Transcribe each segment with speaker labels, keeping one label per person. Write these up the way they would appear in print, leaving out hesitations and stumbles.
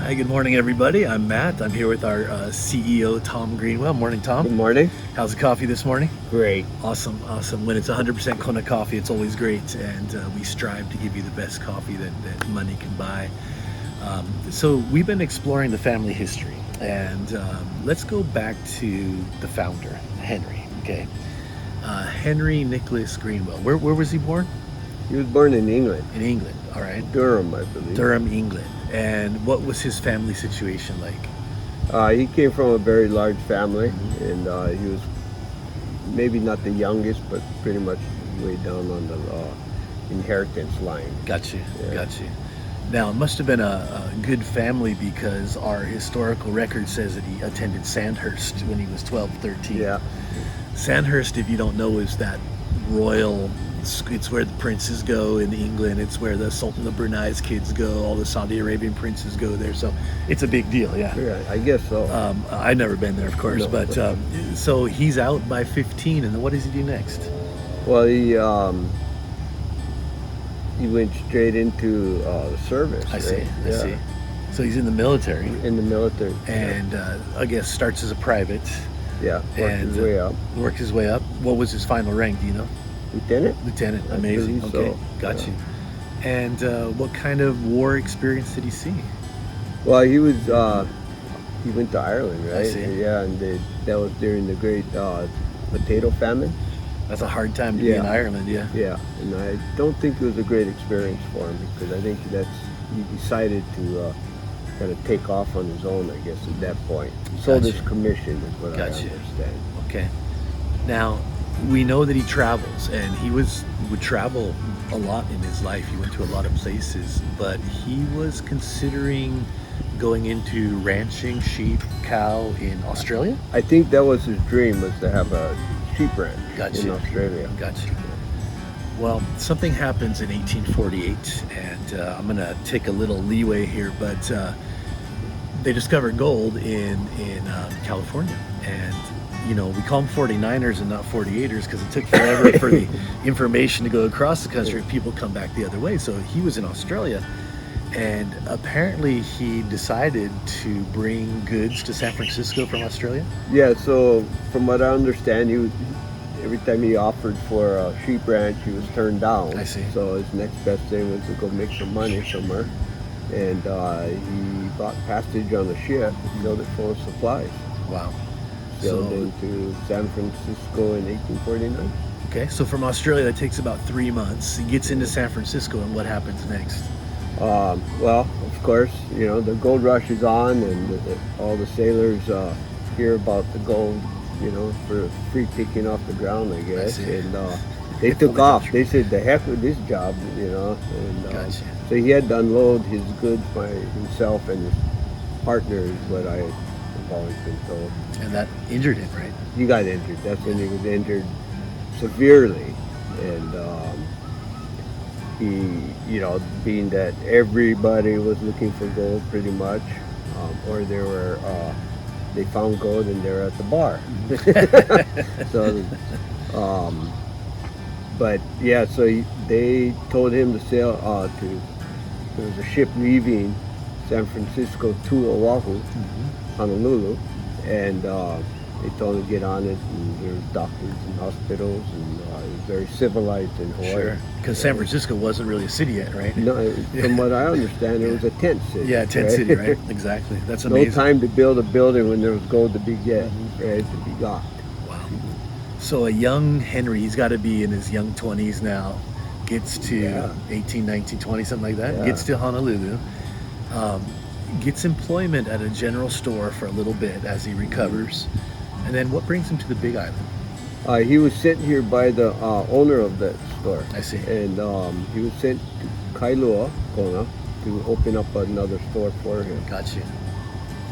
Speaker 1: Hi, good morning, everybody. I'm Matt. I'm here with our CEO, Tom Greenwell. Morning, Tom.
Speaker 2: Good morning.
Speaker 1: How's the coffee this morning?
Speaker 2: Great.
Speaker 1: Awesome, awesome. When it's 100% Kona coffee, it's always great, and we strive to give you the best coffee that money can buy. So we've been exploring the family history, and let's go back to the founder, Henry. Okay, Henry Nicholas Greenwell. Where was he born?
Speaker 2: He was born in England,
Speaker 1: In England. All right,
Speaker 2: Durham, I believe.
Speaker 1: Durham, England. And what was his family situation like?
Speaker 2: He came from a very large family,
Speaker 1: Mhm.
Speaker 2: and he was maybe not the youngest, but pretty much way down on the inheritance line.
Speaker 1: Got you,
Speaker 2: Yeah.
Speaker 1: got you. Now, it must have been a good family because our historical record says that he attended Sandhurst when he was 12, 13.
Speaker 2: Yeah,
Speaker 1: Sandhurst, if you don't know, is that royal, it's where the princes go in England. It's where the Sultan of Brunei's kids go. All the Saudi Arabian princes go there. So it's a big deal, yeah.
Speaker 2: yeah, I guess so.
Speaker 1: I've never been there, of course,
Speaker 2: No.
Speaker 1: but so he's out by 15, and then what does he do next?
Speaker 2: Well, he went straight into the service.
Speaker 1: I see,
Speaker 2: right?
Speaker 1: I
Speaker 2: Yeah.
Speaker 1: see. So he's in the military.
Speaker 2: In the military.
Speaker 1: And I guess starts as a private,
Speaker 2: Yeah, worked
Speaker 1: and
Speaker 2: his way up.
Speaker 1: worked his way up. What was his final rank? Do you know?
Speaker 2: Lieutenant?
Speaker 1: Lieutenant.
Speaker 2: I
Speaker 1: Amazing.
Speaker 2: believe
Speaker 1: Okay,
Speaker 2: so,
Speaker 1: got
Speaker 2: yeah.
Speaker 1: you. And what kind of war experience did he see?
Speaker 2: Well, he went to Ireland, right?
Speaker 1: see.
Speaker 2: Yeah, and that was during the great potato famine.
Speaker 1: That's a hard time to be in
Speaker 2: Yeah.
Speaker 1: Ireland. Yeah.
Speaker 2: Yeah, and I don't think it was a great experience for him because I think he decided to kind of take off on his own, I guess, at that point. Sold his
Speaker 1: Gotcha.
Speaker 2: commission is what I
Speaker 1: Gotcha.
Speaker 2: understand.
Speaker 1: Okay. Now we know that he travels, and he would travel a lot in his life. He went to a lot of places, but he was considering going into ranching sheep, cow in Australia.
Speaker 2: I think that was his dream, was to have a sheep ranch
Speaker 1: Gotcha.
Speaker 2: in Australia.
Speaker 1: Gotcha. Well, something happens in 1848, and I'm going to take a little leeway here, but they discovered gold in California. And, you know, we call them 49ers and not 48ers because it took forever for the information to go across the country. People come back the other way. So he was in Australia, and apparently he decided to bring goods to San Francisco from Australia.
Speaker 2: Yeah, so from what I understand, every time he offered for a sheep ranch, he was turned down.
Speaker 1: I see.
Speaker 2: So his next best thing was to go make some money somewhere. And he bought passage on a ship, filled it full of supplies,
Speaker 1: Wow.
Speaker 2: sailed
Speaker 1: So,
Speaker 2: into San Francisco in 1849.
Speaker 1: okay, so from Australia, that takes about 3 months. He gets into San Francisco, and what happens next?
Speaker 2: Well, of course, you know, the gold rush is on, and all the sailors hear about the gold, you know, for free picking off the ground, I guess.
Speaker 1: see.
Speaker 2: And they took off. They said, the heck with this job, you know. And
Speaker 1: Gotcha.
Speaker 2: so he had to unload his goods by himself and his partner, is what I have always been told.
Speaker 1: And that injured him, right?
Speaker 2: He got injured. That's when he was injured severely. And he, you know, being that everybody was looking for gold pretty much, or they found gold and they were at the bar. So, but yeah, so they told him to sail there was a ship leaving San Francisco to Oahu, Honolulu, and they told him to get on it, and there was doctors and hospitals, and it was very civilized in Hawaii.
Speaker 1: Sure. Because San Francisco wasn't really a city yet, right?
Speaker 2: No, from what I understand, it was a tent city.
Speaker 1: Yeah, tent
Speaker 2: right?
Speaker 1: city, right? Exactly. That's
Speaker 2: No
Speaker 1: amazing.
Speaker 2: time to build a building when there was gold to be right, to be got.
Speaker 1: Wow. So a young Henry, he's got to be in his young 20s now, gets to
Speaker 2: Yeah.
Speaker 1: 18, 19, 20, something like that,
Speaker 2: Yeah.
Speaker 1: gets to Honolulu, gets employment at a general store for a little bit as he recovers. And then what brings him to the Big Island?
Speaker 2: He was sent here by the owner of that store.
Speaker 1: I see.
Speaker 2: And he was sent to Kailua, Kona, to open up another store for him.
Speaker 1: Gotcha.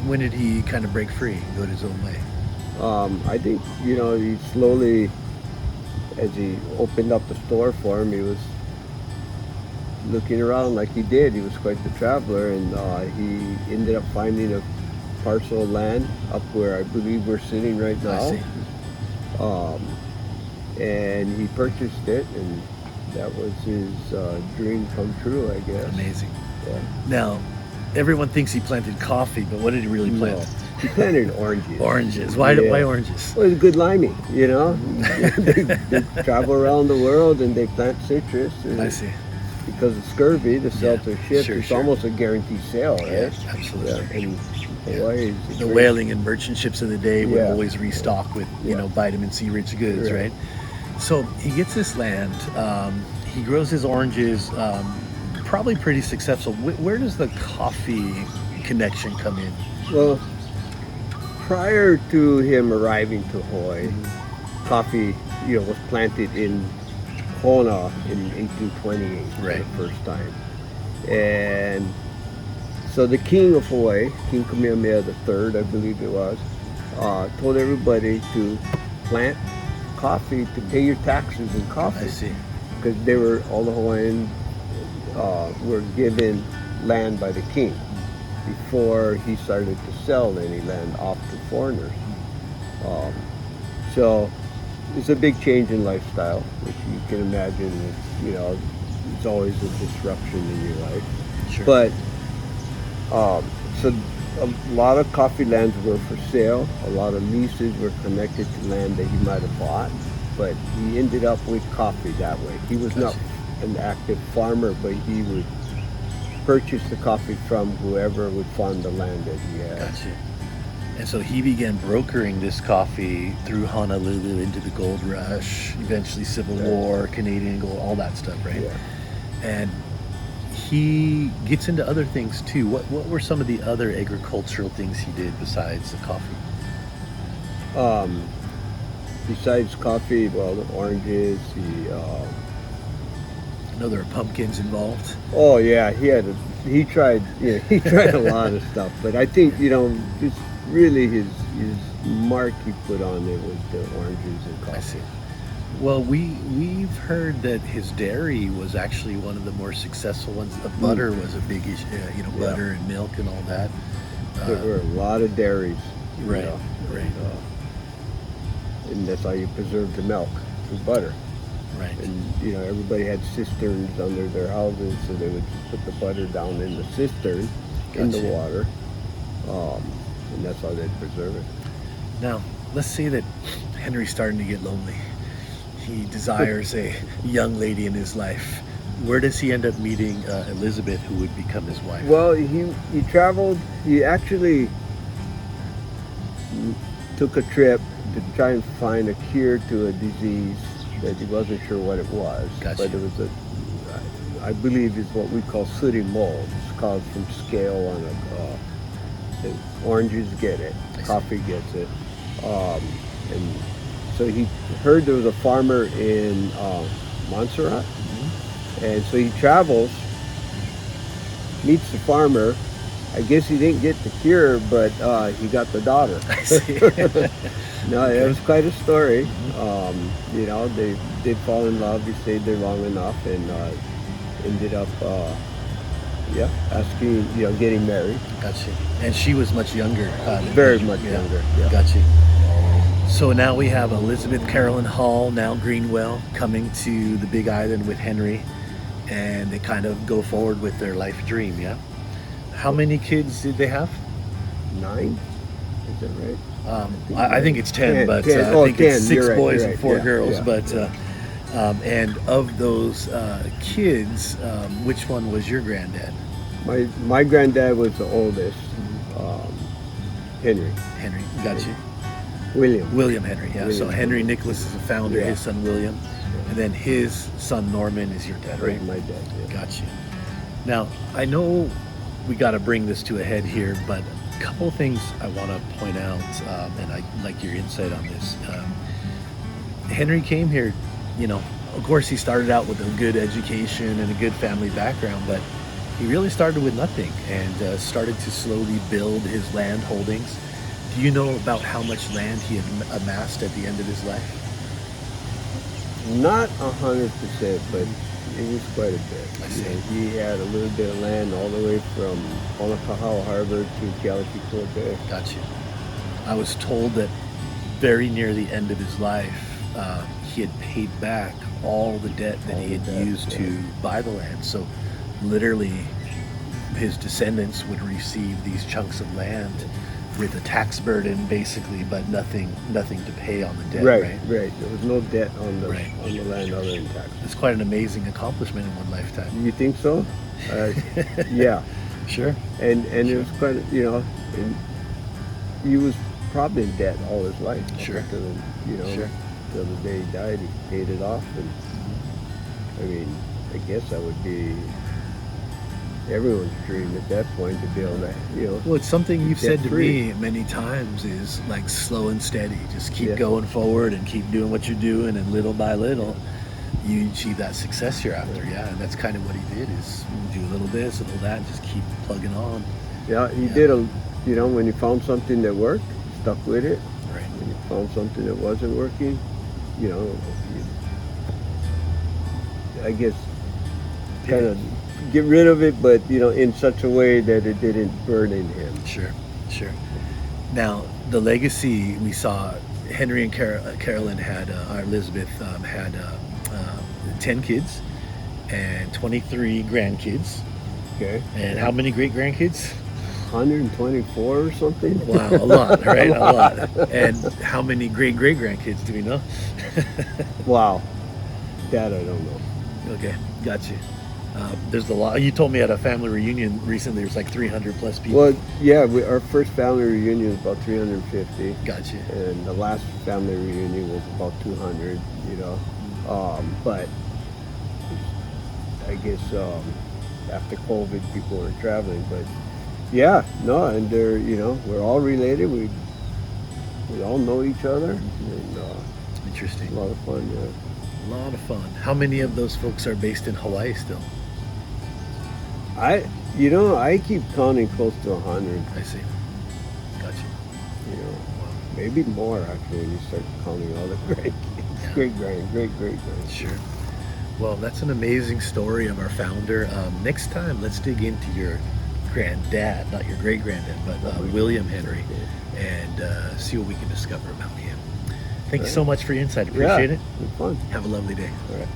Speaker 1: When did he kind of break free and go his own way?
Speaker 2: I think, you know, he slowly, as he opened up the store for him, he was looking around like he did. He was quite the traveler, and he ended up finding a parcel of land up where I believe we're sitting right now.
Speaker 1: I see.
Speaker 2: And he purchased it, and that was his dream come true, I guess.
Speaker 1: Amazing.
Speaker 2: Yeah.
Speaker 1: Now, everyone thinks he planted coffee, but what did he really plant?
Speaker 2: No, he planted oranges.
Speaker 1: Oranges. Why?
Speaker 2: Yeah.
Speaker 1: Why oranges?
Speaker 2: Well, it's good liming, you know. they travel around the world and they plant citrus. And
Speaker 1: I see.
Speaker 2: because of scurvy, to sell
Speaker 1: Yeah,
Speaker 2: to ship,
Speaker 1: sure,
Speaker 2: it's
Speaker 1: sure.
Speaker 2: almost a guaranteed sale, right?
Speaker 1: Yeah, absolutely.
Speaker 2: And Hawaii is a
Speaker 1: The
Speaker 2: great-
Speaker 1: whaling and merchant ships of the day would
Speaker 2: Yeah.
Speaker 1: always restock with
Speaker 2: Yeah.
Speaker 1: vitamin C rich goods,
Speaker 2: Right.
Speaker 1: right? So he gets this land. He grows his oranges. Probably pretty successful. Where does the coffee connection come in?
Speaker 2: Well, prior to him arriving to Hawaii, coffee, was planted in Kona in 1828
Speaker 1: Right.
Speaker 2: for the first time. And so the king of Hawaii, King Kamehameha III, I believe it was, told everybody to plant coffee to pay your taxes in
Speaker 1: I
Speaker 2: coffee.
Speaker 1: see.
Speaker 2: Because all the Hawaiians were given land by the king before he started to sell any land off to foreigners. So it's a big change in lifestyle, which you can imagine. It's always a disruption in your life.
Speaker 1: Sure.
Speaker 2: But so a lot of coffee lands were for sale. A lot of leases were connected to land that he might have bought. But he ended up with coffee that way. He was not an active farmer, but he would purchase the coffee from whoever would farm the land that he had.
Speaker 1: Gotcha. And so he began brokering this coffee through Honolulu into the gold rush, eventually Civil
Speaker 2: Right.
Speaker 1: War, Canadian gold, all that stuff, right?
Speaker 2: Yeah.
Speaker 1: And he gets into other things too. What were some of the other agricultural things he did besides the coffee?
Speaker 2: Besides coffee, well, the oranges,
Speaker 1: I know there are pumpkins involved.
Speaker 2: oh yeah, he tried a lot of stuff, but I think, just really his mark he put on it was the oranges and coffee.
Speaker 1: I see. Well, we've heard that his dairy was actually one of the more successful ones. The butter was a big issue, butter and milk and all that.
Speaker 2: There were a lot of dairies.
Speaker 1: Right,
Speaker 2: know,
Speaker 1: right.
Speaker 2: And that's how you preserve the milk, through butter.
Speaker 1: Right.
Speaker 2: And everybody had cisterns under their houses, so they would just put the butter down in the cistern, in the
Speaker 1: Gotcha.
Speaker 2: water, and that's how they'd preserve it.
Speaker 1: Now, let's say that Henry's starting to get lonely. He desires a young lady in his life. Where does he end up meeting Elizabeth, who would become his wife?
Speaker 2: Well, he traveled. He actually took a trip to try and find a cure to a disease that he wasn't sure what it was.
Speaker 1: Gotcha.
Speaker 2: But it was I believe, is what we call sooty mold. It's caused from scale on the oranges get it,
Speaker 1: I see.
Speaker 2: coffee gets it, and so he heard there was a farmer in Montserrat. And so he travels, meets the farmer. I guess he didn't get the cure, but he got the daughter.
Speaker 1: I see.
Speaker 2: No, it was quite a story. They did fall in love. He stayed there long enough and ended up, asking, getting married.
Speaker 1: Gotcha. And she was much younger.
Speaker 2: Very much younger. Yeah.
Speaker 1: Gotcha. So now we have Elizabeth Carolyn Hall, now Greenwell, coming to the Big Island with Henry, and they kind of go forward with their life dream, yeah? How many kids did they have?
Speaker 2: 9? Is that right?
Speaker 1: I think it's 10, but
Speaker 2: 10.
Speaker 1: I think
Speaker 2: 10.
Speaker 1: it's 6
Speaker 2: You're right,
Speaker 1: boys
Speaker 2: you're
Speaker 1: and
Speaker 2: right.
Speaker 1: 4
Speaker 2: Yeah,
Speaker 1: girls.
Speaker 2: yeah,
Speaker 1: But
Speaker 2: yeah.
Speaker 1: and of those kids, which one was your granddad?
Speaker 2: My granddad was the oldest, Henry.
Speaker 1: Henry, got you.
Speaker 2: William
Speaker 1: Henry, yeah. So
Speaker 2: William.
Speaker 1: Henry Nicholas is the founder,
Speaker 2: Yeah.
Speaker 1: his son William, and then his son Norman is your dad, right?
Speaker 2: was my dad. Yeah.
Speaker 1: Got you. Now, I know we got to bring this to a head here, but a couple things I want to point out, and I like your insight on this. Henry came here, of course he started out with a good education and a good family background, but he really started with nothing and started to slowly build his land holdings. Do you know about how much land he had amassed at the end of his life?
Speaker 2: Not 100%, but it was quite a bit.
Speaker 1: I see.
Speaker 2: He had a little bit of land all the way from Honolulu Harbor to Kealakekua Bay.
Speaker 1: Got you. I was told that very near the end of his life, he had paid back all the debt that
Speaker 2: All
Speaker 1: he
Speaker 2: the
Speaker 1: had
Speaker 2: debt,
Speaker 1: used
Speaker 2: yeah.
Speaker 1: to buy the land. So literally his descendants would receive these chunks of land with a tax burden, basically, but nothing to pay on the debt.
Speaker 2: Right. There was no debt on the
Speaker 1: Right.
Speaker 2: on the land other than tax.
Speaker 1: It's quite an amazing accomplishment in one lifetime.
Speaker 2: You think so? Yeah.
Speaker 1: Sure.
Speaker 2: And it was quite, and he was probably in debt all his life.
Speaker 1: Sure. Sure.
Speaker 2: Till the day he died, he paid it off. And I mean, I guess that would be everyone's dream at that point, to be able to,
Speaker 1: Well, it's something you've said to
Speaker 2: debt-free.
Speaker 1: me many times, is like slow and steady. Just keep
Speaker 2: Yeah.
Speaker 1: going forward and keep doing what you're doing, and little by little, you achieve that success you're after. Yeah, and that's kind of what he did, is do a little this, a little that, and just keep plugging on.
Speaker 2: Yeah, he
Speaker 1: Yeah.
Speaker 2: did when he found something that worked, he stuck with it.
Speaker 1: Right.
Speaker 2: When he found something that wasn't working, I guess kind of get rid of it, but in such a way that it didn't burn in him.
Speaker 1: Sure. Now, the legacy we saw, Henry and Carolyn had, or Elizabeth had 10 kids and 23 grandkids.
Speaker 2: Okay.
Speaker 1: And how many great grandkids?
Speaker 2: 124 or something.
Speaker 1: Wow, a lot, right? A lot. And how many great grandkids do we know?
Speaker 2: Wow, that I don't know.
Speaker 1: Okay, got you. There's a lot. You told me at a family reunion recently, there's like 300 plus people.
Speaker 2: Well, yeah, our first family reunion was about 350.
Speaker 1: Got you.
Speaker 2: And the last family reunion was about 200. But I guess after COVID, people were traveling. But yeah, no, and they're we're all related. We all know each other, and
Speaker 1: Interesting.
Speaker 2: a lot of fun. Yeah.
Speaker 1: A lot of fun. How many of those folks are based in Hawaii still?
Speaker 2: I keep counting close to 100.
Speaker 1: I see. Got you.
Speaker 2: Maybe more actually when you start counting all the grandkids,
Speaker 1: Yeah.
Speaker 2: great-grand.
Speaker 1: Sure. Well, that's an amazing story of our founder. Next time, let's dig into your granddad, not your great-granddad, but William Henry, and see what we can discover about him. Thank you so much for your insight. Appreciate it.
Speaker 2: It's fun.
Speaker 1: Have a lovely day.
Speaker 2: All right.